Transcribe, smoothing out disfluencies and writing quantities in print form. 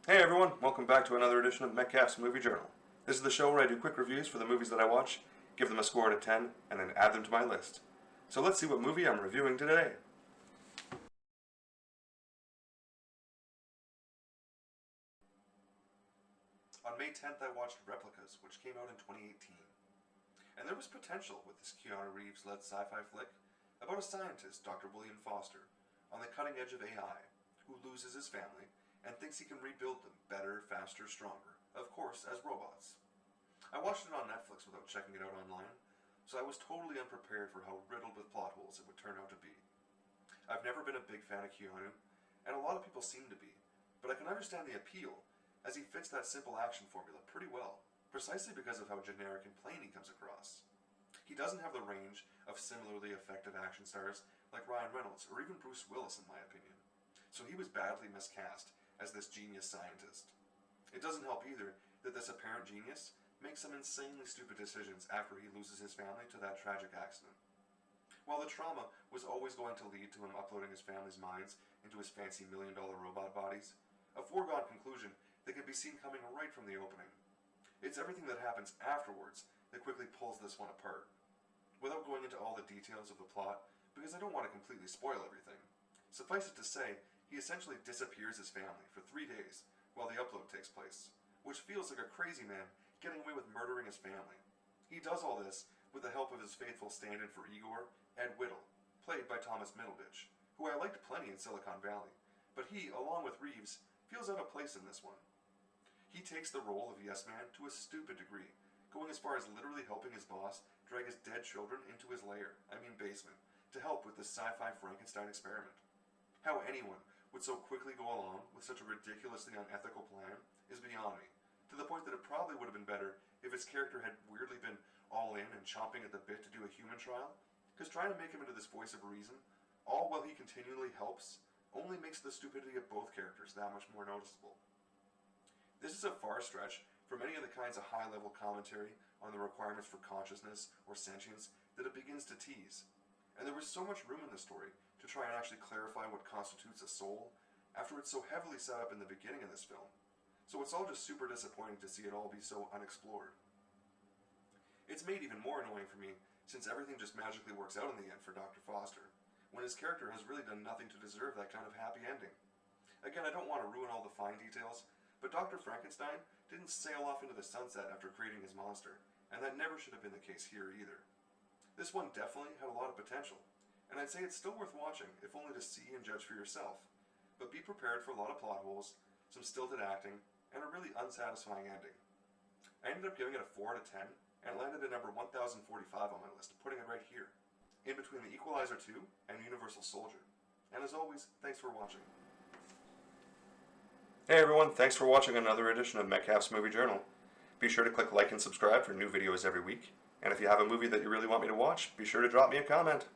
Hey everyone, welcome back to another edition of Metcalf's Movie Journal. This is the show where I do quick reviews for the movies that I watch, give them a score out of 10, and then add them to my list. So let's see what movie I'm reviewing today. On May 10th I watched Replicas, which came out in 2018. And there was potential with this Keanu Reeves-led sci-fi flick about a scientist, Dr. William Foster, on the cutting edge of AI, who loses his family and thinks he can rebuild them better, faster, stronger, of course, as robots. I watched it on Netflix without checking it out online, so I was totally unprepared for how riddled with plot holes it would turn out to be. I've never been a big fan of Keanu, and a lot of people seem to be, but I can understand the appeal, as he fits that simple action formula pretty well, precisely because of how generic and plain he comes across. He doesn't have the range of similarly effective action stars like Ryan Reynolds or even Bruce Willis in my opinion, so he was badly miscast as this genius scientist. It doesn't help either that this apparent genius makes some insanely stupid decisions after he loses his family to that tragic accident. While the trauma was always going to lead to him uploading his family's minds into his fancy $1 million robot bodies, a foregone conclusion that can be seen coming right from the opening. It's everything that happens afterwards that quickly pulls this one apart. Without going into all the details of the plot, because I don't want to completely spoil everything, suffice it to say, he essentially disappears his family for 3 days while the upload takes place, which feels like a crazy man getting away with murdering his family. He does all this with the help of his faithful stand-in for Igor, Ed Whittle, played by Thomas Middleditch, who I liked plenty in Silicon Valley, but he, along with Reeves, feels out of place in this one. He takes the role of yes man to a stupid degree, going as far as literally helping his boss drag his dead children into his basement, to help with this sci-fi Frankenstein experiment. How anyone would so quickly go along with such a ridiculously unethical plan is beyond me, to the point that it probably would have been better if his character had weirdly been all in and chomping at the bit to do a human trial, because trying to make him into this voice of reason, all while he continually helps, only makes the stupidity of both characters that much more noticeable. This is a far stretch from any of the kinds of high-level commentary on the requirements for consciousness or sentience that it begins to tease, and there was so much room in the story to try and actually clarify what constitutes a soul after it's so heavily set up in the beginning of this film. So it's all just super disappointing to see it all be so unexplored. It's made even more annoying for me since everything just magically works out in the end for Dr. Foster, when his character has really done nothing to deserve that kind of happy ending. Again, I don't want to ruin all the fine details, but Dr. Frankenstein didn't sail off into the sunset after creating his monster, and that never should have been the case here either. This one definitely had a lot of potential, and I'd say it's still worth watching, if only to see and judge for yourself. But be prepared for a lot of plot holes, some stilted acting, and a really unsatisfying ending. I ended up giving it a 4 out of 10, and it landed at number 1045 on my list, putting it right here, in between The Equalizer 2 and Universal Soldier. And as always, thanks for watching. Hey everyone, thanks for watching another edition of Metcalf's Movie Journal. Be sure to click like and subscribe for new videos every week. And if you have a movie that you really want me to watch, be sure to drop me a comment.